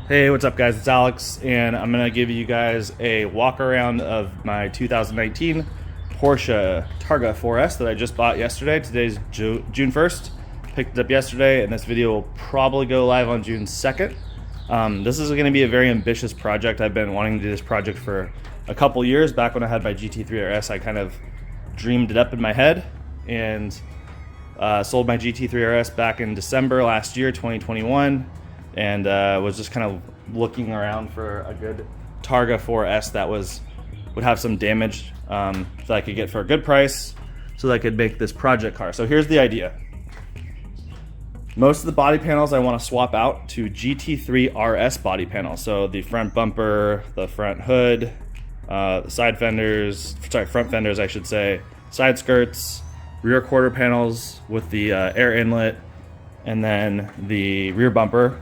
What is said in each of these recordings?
Hey, what's up guys? It's Alex, and I'm gonna give you guys a walk around of my 2019 Porsche Targa 4S that I just bought yesterday. Today's June 1st. Picked it up yesterday, and this video will probably go live on June 2nd. This is gonna be a very ambitious project. I've been wanting to do this project for a couple years. Back when I had my GT3 RS, I kind of dreamed it up in my head and sold my GT3 RS back in December last year, 2021. And was just kind of looking around for a good Targa 4S that would have some damage that I could get for a good price so that I could make this project car. So here's the idea. Most of the body panels I want to swap out to GT3 RS body panels. So the front bumper, the front hood, the side fenders, front fenders I should say, side skirts, rear quarter panels with the air inlet, and then the rear bumper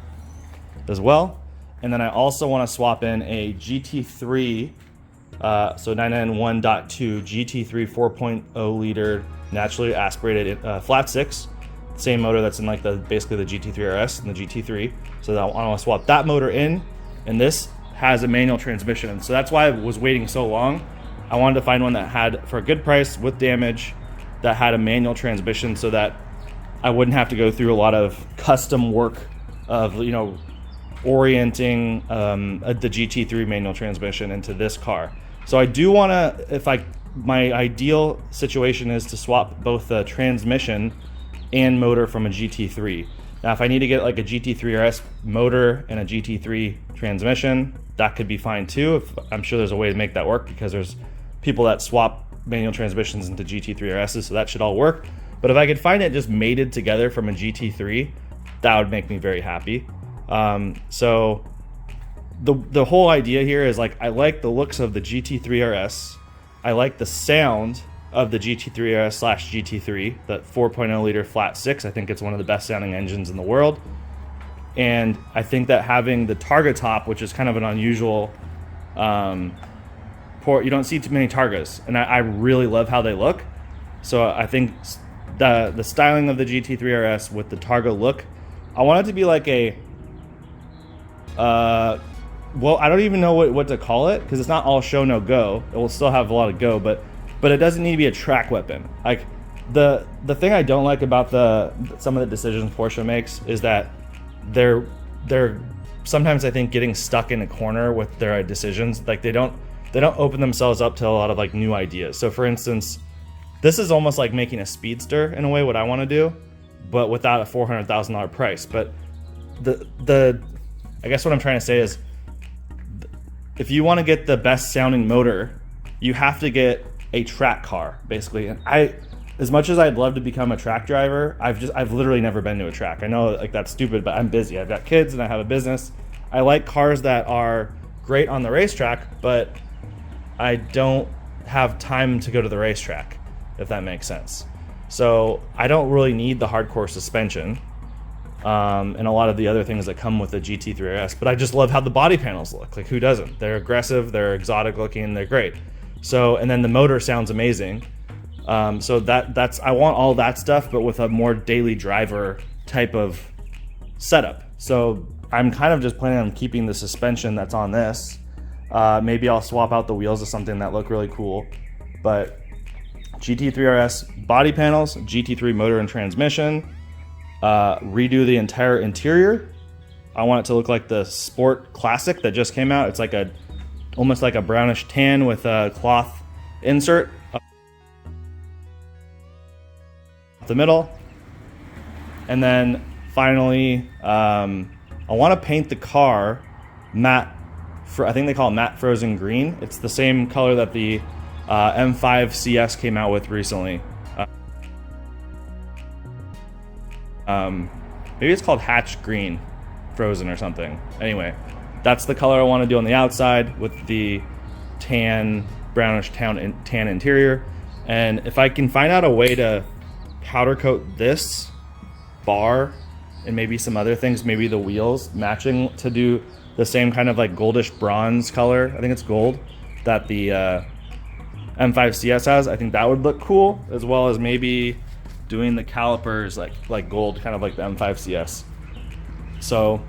as well. And then I also want to swap in a GT3, so 991.2 GT3 4.0 liter naturally aspirated flat six, same motor that's in like basically the GT3 RS and the GT3. So I want to swap that motor in, and this has a manual transmission. And so that's why I was waiting so long. I wanted to find one that had, for a good price with damage, that had a manual transmission so that I wouldn't have to go through a lot of custom work of, orienting the GT3 manual transmission into this car. So I do want to, my ideal situation is to swap both the transmission and motor from a GT3. Now, if I need to get like a GT3 RS motor and a GT3 transmission, that could be fine too. I'm sure there's a way to make that work because there's people that swap manual transmissions into GT3 RSs, so that should all work. But if I could find it just mated together from a GT3, that would make me very happy. So the whole idea here is like, I like the looks of the GT3 RS. I like the sound of the GT3 RS / GT3, that 4.0 liter flat six. I think it's one of the best sounding engines in the world. And I think that having the Targa top, which is kind of an unusual, you don't see too many Targas, and I really love how they look. So I think the styling of the GT3 RS with the Targa look, I want it to be like a, well, I don't even know what to call it because it's not all show no go. It will still have a lot of go, but it doesn't need to be a track weapon. Like the thing I don't like about some of the decisions Porsche makes is that they're sometimes, I think, getting stuck in a corner with their decisions. Like they don't open themselves up to a lot of like new ideas. So for instance, this is almost like making a speedster in a way, what I want to do, but without a $400,000 price. But I guess what I'm trying to say is, if you want to get the best sounding motor, you have to get a track car, basically. And as much as I'd love to become a track driver, I've literally never been to a track. I know like that's stupid, but I'm busy. I've got kids and I have a business. I like cars that are great on the racetrack, but I don't have time to go to the racetrack, if that makes sense. So I don't really need the hardcore suspension and a lot of the other things that come with the GT3 RS, but I just love how the body panels look. Like, who doesn't? They're aggressive, they're exotic looking, they're great. So, and then the motor sounds amazing. So that's I want all that stuff, but with a more daily driver type of setup. So I'm kind of just planning on keeping the suspension that's on this. Maybe I'll swap out the wheels to something that look really cool, but GT3 RS body panels, GT3 motor and transmission, redo the entire interior. I want it to look like the Sport Classic that just came out. It's like almost like a brownish tan with a cloth insert up the middle. And then finally, I want to paint the car matte, I think they call it matte frozen green. It's the same color that the M5 CS came out with recently. Maybe it's called Hatch Green Frozen or something. Anyway, that's the color I want to do on the outside with the tan, brownish tan interior. And if I can find out a way to powder coat this bar and maybe some other things, maybe the wheels matching to do the same kind of like goldish bronze color, I think it's gold, that the M5 CS has, I think that would look cool, as well as maybe doing the calipers like gold, kind of like the M5 CS. So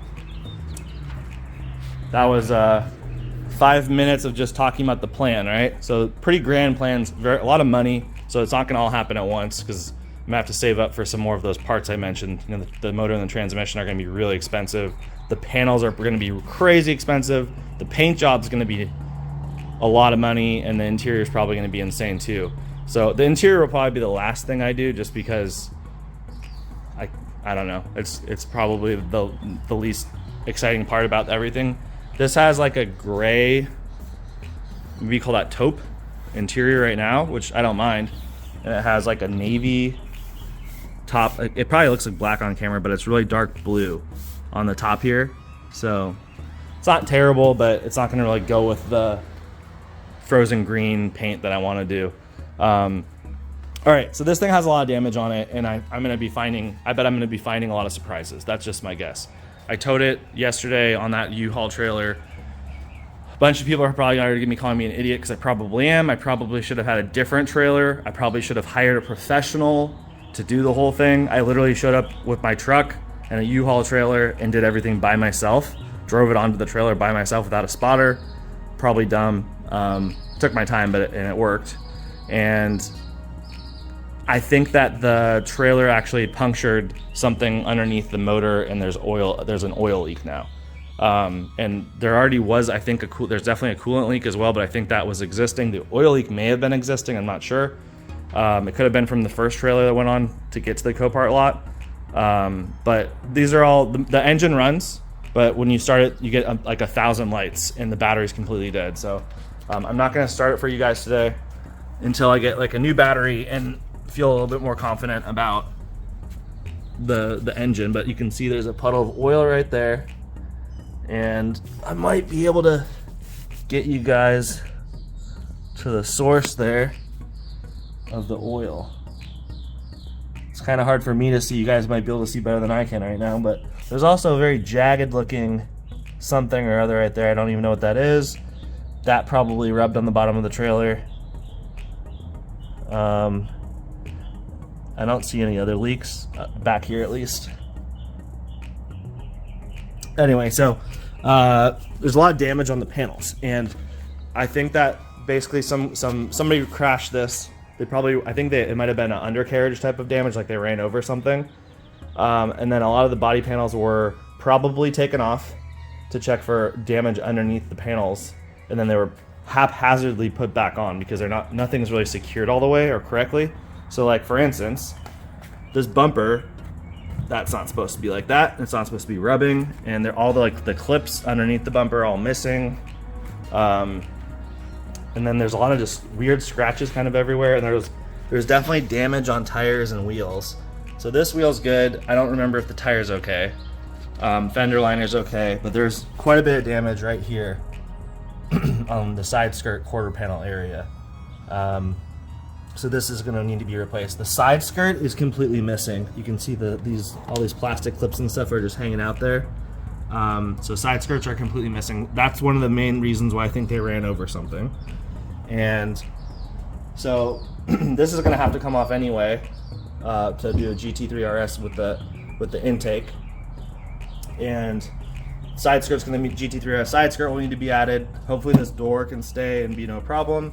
that was 5 minutes of just talking about the plan, right? So pretty grand plans, a lot of money. So it's not gonna all happen at once because I'm gonna have to save up for some more of those parts I mentioned. You know, the motor and the transmission are gonna be really expensive. The panels are gonna be crazy expensive. The paint job's gonna be a lot of money, and the interior is probably gonna be insane too. So the interior will probably be the last thing I do, just because I don't know. It's probably the least exciting part about everything. This has like a gray, we call that taupe interior right now, which I don't mind. And it has like a navy top. It probably looks like black on camera, but it's really dark blue on the top here. So it's not terrible, but it's not gonna really go with the frozen green paint that I wanna do. All right, so this thing has a lot of damage on it, and I bet I'm gonna be finding a lot of surprises. That's just my guess. I towed it yesterday on that U-Haul trailer. A bunch of people are probably already gonna be calling me an idiot, because I probably am. I probably should have had a different trailer. I probably should have hired a professional to do the whole thing. I literally showed up with my truck and a U-Haul trailer and did everything by myself. Drove it onto the trailer by myself without a spotter. Probably dumb. Took my time, but it worked. And I think that the trailer actually punctured something underneath the motor, and there's an oil leak now. And there already was, I think, there's definitely a coolant leak as well, but I think that was existing. The oil leak may have been existing, I'm not sure. It could have been from the first trailer that went on to get to the Copart lot. But these are all, the engine runs, but when you start it, you get like 1,000 lights and the battery's completely dead. So I'm not gonna start it for you guys today until I get like a new battery and feel a little bit more confident about the engine. But you can see there's a puddle of oil right there, and I might be able to get you guys to the source there of the oil. It's kind of hard for me to see. You guys might be able to see better than I can right now, but there's also a very jagged looking something or other right there. I don't even know what that is. That probably rubbed on the bottom of the trailer. I don't see any other leaks back here, at least. Anyway, so there's a lot of damage on the panels, and I think that basically somebody crashed this. I think it might have been an undercarriage type of damage, like they ran over something. And then a lot of the body panels were probably taken off to check for damage underneath the panels, and then they were haphazardly put back on because nothing's really secured all the way or correctly. So like, for instance, this bumper, that's not supposed to be like that. It's not supposed to be rubbing, and they're all the clips underneath the bumper are all missing. And then there's a lot of just weird scratches kind of everywhere, and there's definitely damage on tires and wheels. So this wheel's good. I don't remember if the tire's okay. Fender liner's okay, but there's quite a bit of damage right here on the side skirt quarter panel area. So this is going to need to be replaced. The side skirt is completely missing. You can see all these plastic clips and stuff are just hanging out there. So side skirts are completely missing. That's one of the main reasons why I think they ran over something. And so this is going to have to come off anyway to do a GT3 RS with the intake. And side skirt's going to be GT3 RS side skirt will need to be added. Hopefully this door can stay and be no problem.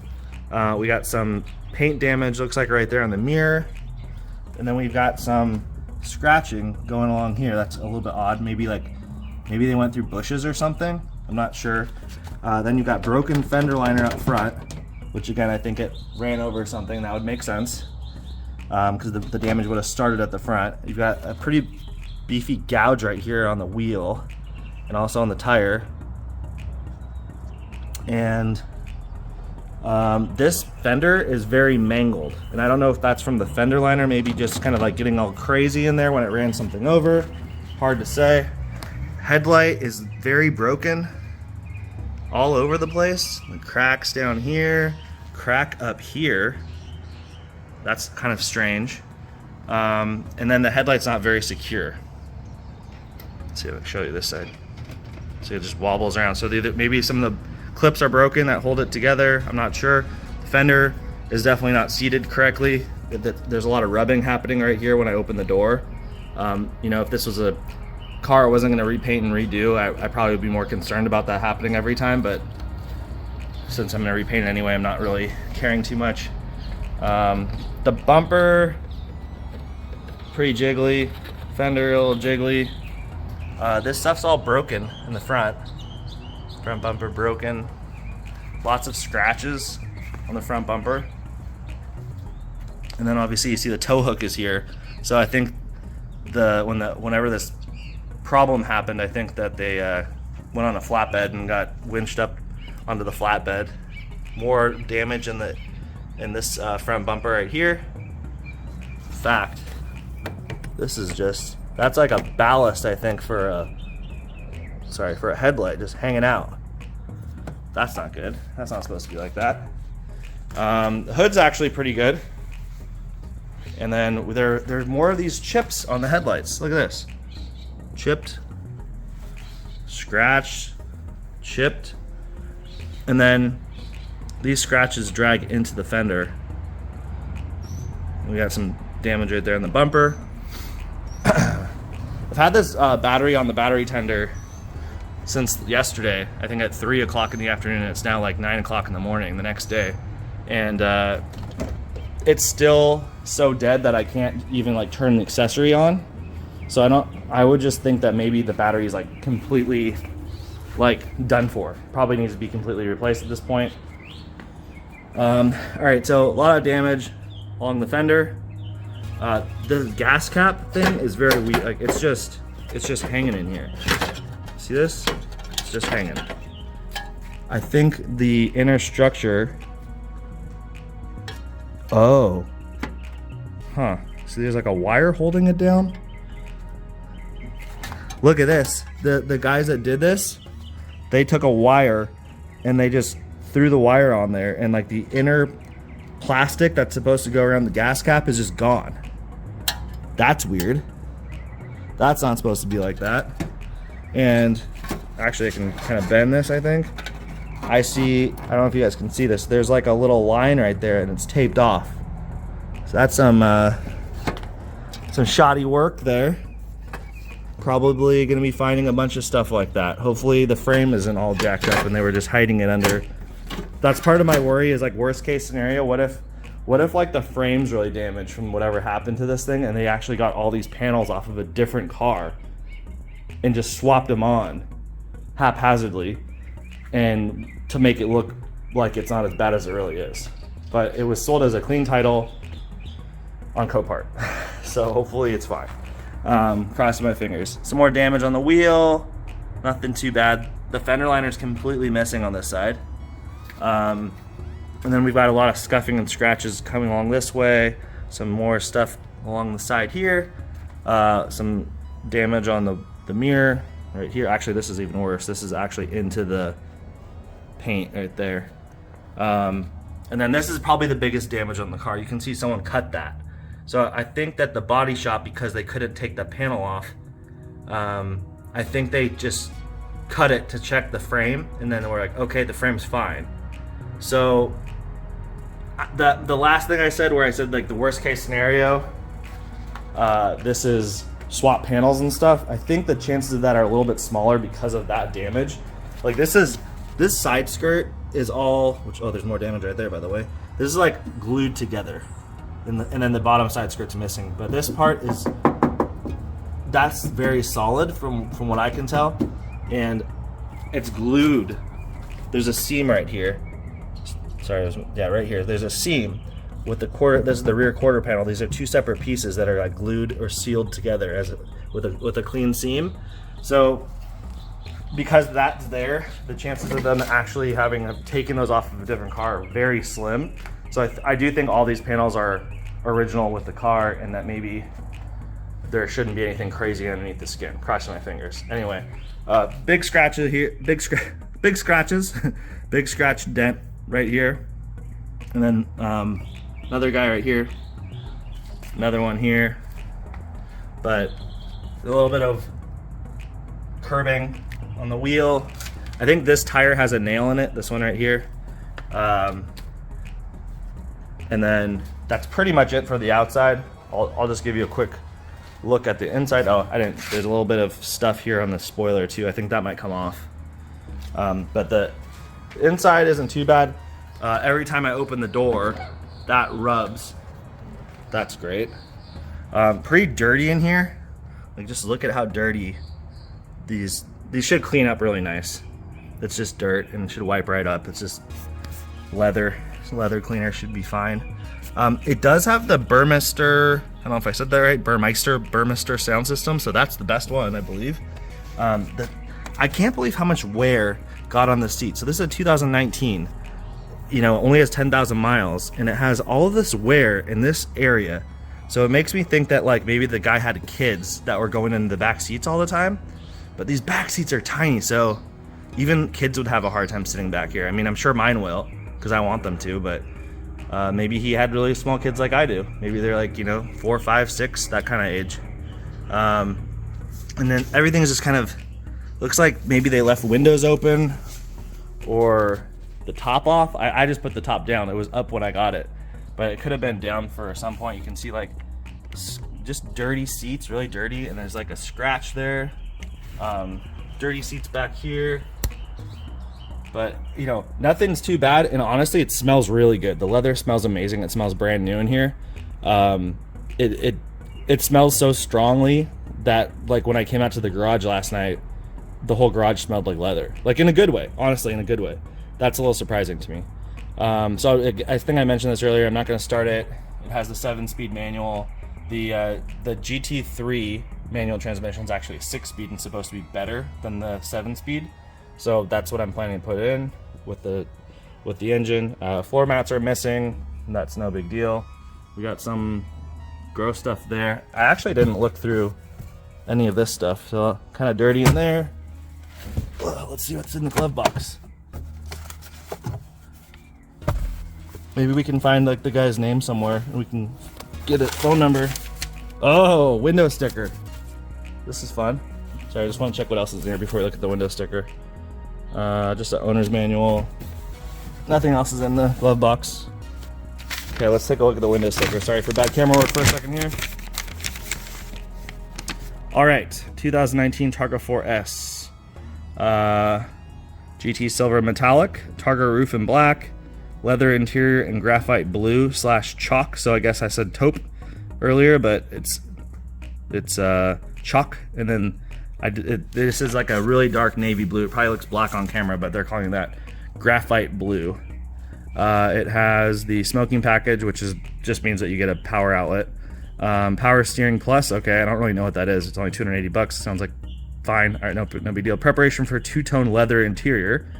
We got some paint damage, looks like right there on the mirror, and then we've got some scratching going along here. That's a little bit odd. Maybe they went through bushes or something. I'm not sure. Then you've got broken fender liner up front, which again, I think it ran over something. That would make sense because the damage would have started at the front. You've got a pretty beefy gouge right here on the wheel and also on the tire. And this fender is very mangled, and I don't know if that's from the fender liner, maybe just kind of like getting all crazy in there when it ran something over. Hard to say. Headlight is very broken all over the place. The cracks down here, crack up here. That's kind of strange. And then the headlight's not very secure. Let's see if I can show you this side. So it just wobbles around. So maybe some of the clips are broken that hold it together. I'm not sure. The fender is definitely not seated correctly. There's a lot of rubbing happening right here when I open the door. You know, if this was a car wasn't going to repaint and redo, I probably would be more concerned about that happening every time, but since I'm going to repaint it anyway, I'm not really caring too much. The bumper, pretty jiggly. Fender, a little jiggly. This stuff's all broken in the front. Front bumper broken. Lots of scratches on the front bumper. And then obviously you see the tow hook is here. So I think whenever this problem happened, I think that they went on a flatbed and got winched up onto the flatbed. More damage in this front bumper right here. In fact, this is that's like a ballast, I think, for a headlight just hanging out. That's not good. That's not supposed to be like that. The hood's actually pretty good. And then there's more of these chips on the headlights. Look at this. Chipped, scratched, chipped, and then these scratches drag into the fender. We got some damage right there in the bumper. I've had this battery on the battery tender since yesterday, I think at 3 o'clock in the afternoon. It's now like 9 o'clock in the morning the next day. And it's still so dead that I can't even like turn the accessory on. So I would just think that maybe the battery is like completely like done for. Probably needs to be completely replaced at this point. All right, so a lot of damage along the fender. The gas cap thing is very weak. Like it's just hanging in here. See this? It's just hanging. I think the inner structure. Oh. Huh. See, there's like a wire holding it down. Look at this. The guys that did this, they took a wire and they just threw the wire on there, and like the inner plastic that's supposed to go around the gas cap is just gone. That's weird. That's not supposed to be like that. And actually I can kind of bend this, I think. I don't know if you guys can see this. There's like a little line right there and it's taped off. So that's some shoddy work there. Probably gonna be finding a bunch of stuff like that. Hopefully the frame isn't all jacked up and they were just hiding it under. That's part of my worry, is like worst case scenario, what if like the frame's really damaged from whatever happened to this thing and they actually got all these panels off of a different car and just swapped them on haphazardly and to make it look like it's not as bad as it really is. But it was sold as a clean title on Copart. So hopefully it's fine. Crossing my fingers. Some more damage on the wheel. Nothing too bad. The fender liner's completely missing on this side. And then we've got a lot of scuffing and scratches coming along this way. Some more stuff along the side here. Some damage on the mirror right here. Actually, this is even worse. This is actually into the paint right there. And then this is probably the biggest damage on the car. You can see someone cut that. So I think that the body shop, because they couldn't take the panel off, I think they just cut it to check the frame, and then we're like, okay, the frame's fine. So the last thing I said, where I said like the worst case scenario, this is swap panels and stuff. I think the chances of that are a little bit smaller because of that damage. Like this side skirt is all, oh, there's more damage right there, by the way. This is like glued together, and then the bottom side skirt's missing. But this part that's very solid from what I can tell, and it's glued. There's a seam right here. Sorry, right here. There's a seam with the quarter. This is the rear quarter panel. These are two separate pieces that are like glued or sealed together with a clean seam. So because that's there, the chances of them actually having taken those off of a different car are very slim. So I do think all these panels are original with the car, and that maybe there shouldn't be anything crazy underneath the skin. Crossing my fingers. Anyway, big scratches here. Big scratches. Big scratch dent right here, and then another guy right here, another one here, but a little bit of curbing on the wheel. I think this tire has a nail in it, this one right here, and then that's pretty much it for the outside. I'll just give you a quick look at the inside. Oh, I didn't. There's a little bit of stuff here on the spoiler too. I think that might come off. But the inside isn't too bad. Every time I open the door, that rubs. That's great. Pretty dirty in here. Like, just look at how dirty these should clean up really nice. It's just dirt and it should wipe right up. It's just leather. Leather cleaner should be fine. It does have the Burmester, I don't know if I said that right, Burmester sound system, so that's the best one, I believe. I can't believe how much wear got on the seat. So this is a 2019, you know, only has 10,000 miles, and it has all of this wear in this area. So it makes me think that like maybe the guy had kids that were going in the back seats all the time, but these back seats are tiny, so even kids would have a hard time sitting back here. I mean, I'm sure mine will, because I want them to, but maybe he had really small kids like I do. Maybe they're like, you know, 4, 5, 6, that kind of age. And then everything is just kind of, looks like maybe they left windows open or the top off. I just put the top down. It was up when I got it, but it could have been down for some point. You can see like just dirty seats, really dirty, and there's like a scratch there. Dirty seats back here. But, you know, nothing's too bad, and honestly, it smells really good. The leather smells amazing. It smells brand new in here. It smells so strongly that, like, when I came out to the garage last night, the whole garage smelled like leather. Like, in a good way. Honestly, in a good way. That's a little surprising to me. So I think I mentioned this earlier. I'm not going to start it. It has the 7-speed manual. The GT3 manual transmission is actually a 6-speed and supposed to be better than the 7-speed. So that's what I'm planning to put in with the engine. Floor mats are missing. That's no big deal. We got some gross stuff there. I actually didn't look through any of this stuff, so kind of dirty in there. Let's see what's in the glove box. Maybe we can find like the guy's name somewhere and we can get a phone number. Oh, window sticker. This is fun. Sorry, I just want to check what else is in here before we look at the window sticker. Just an owner's manual. Nothing else is in the glove box. Okay, let's take a look at the window sticker. Sorry for bad camera work for a second here. All right, 2019 Targa 4S. GT Silver Metallic, Targa roof in black, leather interior in graphite blue / chalk. So I guess I said taupe earlier, but it's chalk, and then this is like a really dark navy blue. It probably looks black on camera, but they're calling that graphite blue. It has the smoking package, which just means that you get a power outlet. Power steering plus. Okay, I don't really know what that is. It's only $280. Sounds like fine. All right, no big deal. Preparation for two-tone leather interior.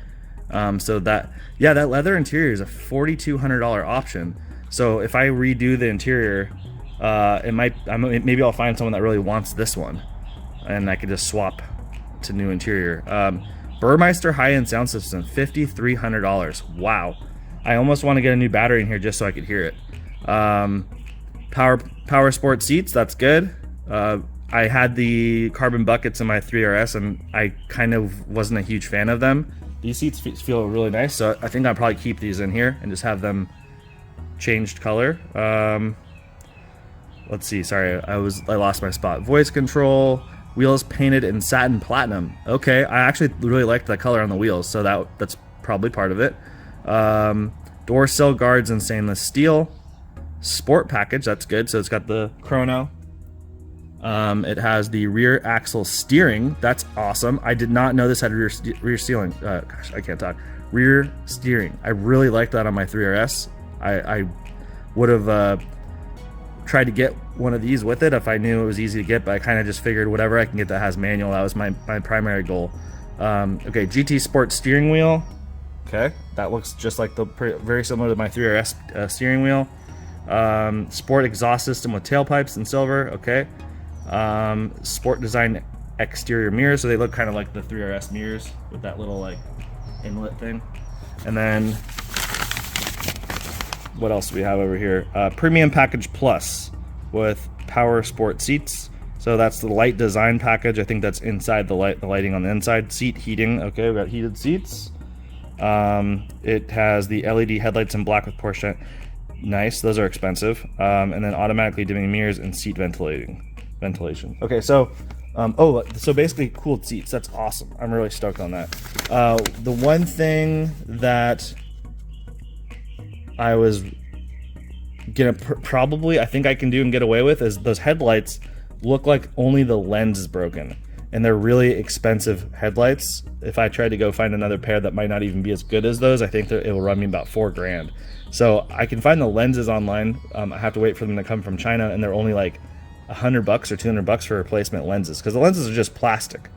So that leather interior is a $4,200 option. So if I redo the interior, maybe I'll find someone that really wants this one, and I could just swap to new interior. Burmeister high-end sound system, $5,300. Wow. I almost want to get a new battery in here just so I could hear it. Power sport seats, that's good. I had the carbon buckets in my 3RS, and I kind of wasn't a huge fan of them. These seats feel really nice, so I think I'll probably keep these in here and just have them changed color. Let's see, sorry, I lost my spot. Voice control, wheels painted in satin platinum. Okay, I actually really liked that color on the wheels, so that's probably part of it. Door sill guards in stainless steel. Sport package, that's good. So it's got the chrono. It has the rear axle steering. That's awesome. I did not know this had rear steering. Gosh, I can't talk. Rear steering. I really liked that on my 3RS. I would have tried to get one of these with it if I knew it was easy to get, but I kind of just figured whatever I can get that has manual. That was my primary goal. Okay, GT Sport steering wheel. Okay, that looks just like very similar to my 3RS steering wheel. Sport exhaust system with tailpipes in silver. Okay. Sport design exterior mirrors, so they look kind of like the 3RS mirrors with that little like inlet thing. And then what else do we have over here? Premium package plus with power sport seats. So that's the light design package. I think that's inside the lighting on the inside. Seat heating. Okay, we got heated seats. It has the LED headlights in black with Porsche. Nice, those are expensive. And then automatically dimming mirrors and seat ventilating. ventilation. Okay, so so basically cooled seats. That's awesome. I'm really stoked on that. The one thing that I was gonna probably, I think I can do and get away with, is those headlights look like only the lens is broken, and they're really expensive headlights. If I tried to go find another pair that might not even be as good as those, I think that it will run me about $4 grand. So I can find the lenses online. I have to wait for them to come from China, and they're only like $100 or $200 for replacement lenses, because the lenses are just plastic.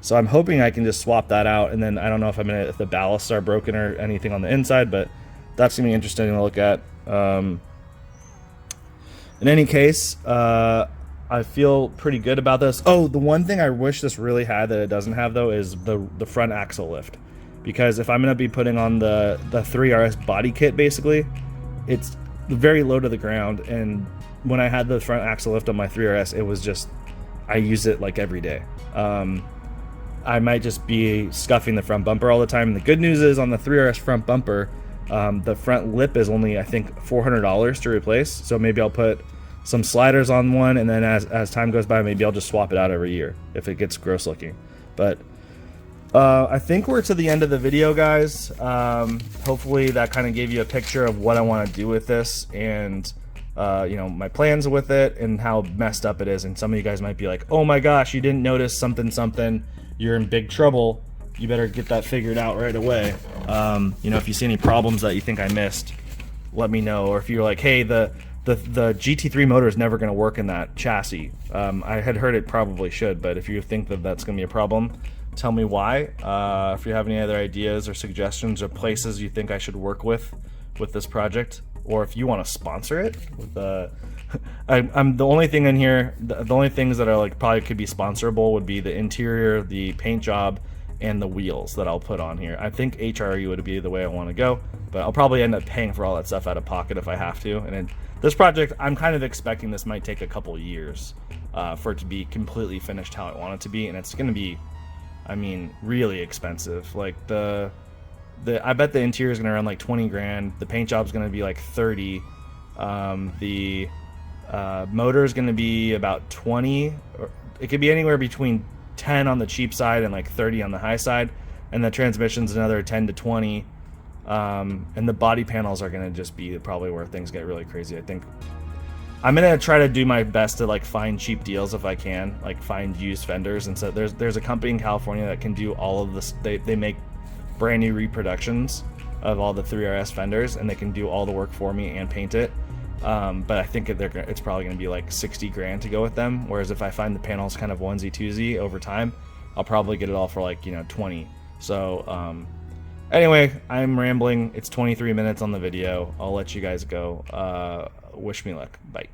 So I'm hoping I can just swap that out, and then I don't know if if the ballasts are broken or anything on the inside, but that's gonna be interesting to look at. In any case, I feel pretty good about this. Oh, the one thing I wish this really had that it doesn't have, though, is the front axle lift. Because if I'm going to be putting on the 3RS body kit, basically, it's very low to the ground. And when I had the front axle lift on my 3RS, it was just, I use it like every day. I might just be scuffing the front bumper all the time. And the good news is on the 3RS front bumper, the front lip is only, I think, $400 to replace. So maybe I'll put some sliders on one, and then as time goes by, maybe I'll just swap it out every year if it gets gross looking. But I think we're to the end of the video, guys. Hopefully that kind of gave you a picture of what I want to do with this, and you know, my plans with it, and how messed up it is. And some of you guys might be like, oh my gosh, you didn't notice something, you're in big trouble. You better get that figured out right away. You know, if you see any problems that you think I missed, let me know. Or if you're like, hey, the GT3 motor is never going to work in that chassis. I had heard it probably should, but if you think that that's going to be a problem, tell me why. If you have any other ideas or suggestions or places you think I should work with this project, or if you want to sponsor it with I'm the only thing in here, the only things that are like probably could be sponsorable would be the interior, the paint job, and the wheels that I'll put on here. I think HRE would be the way I want to go, but I'll probably end up paying for all that stuff out of pocket if I have to. And this project, I'm kind of expecting this might take a couple years for it to be completely finished how I want it to be, and it's going to be, I mean, really expensive. Like I bet the interior is going to run like 20 grand. The paint job is going to be like 30. The motor is going to be about 20. Or it could be anywhere between 10 on the cheap side and like 30 on the high side, and the transmission's another 10 to 20. And the body panels are going to just be probably where things get really crazy. I think I'm going to try to do my best to like find cheap deals if I can, like find used fenders. And so there's a company in California that can do all of this. They make brand new reproductions of all the 3RS fenders, and they can do all the work for me and paint it. But I think it's probably going to be like 60 grand to go with them. Whereas if I find the panels kind of onesie twosie over time, I'll probably get it all for like, you know, 20. So, anyway, I'm rambling. It's 23 minutes on the video. I'll let you guys go. Wish me luck. Bye.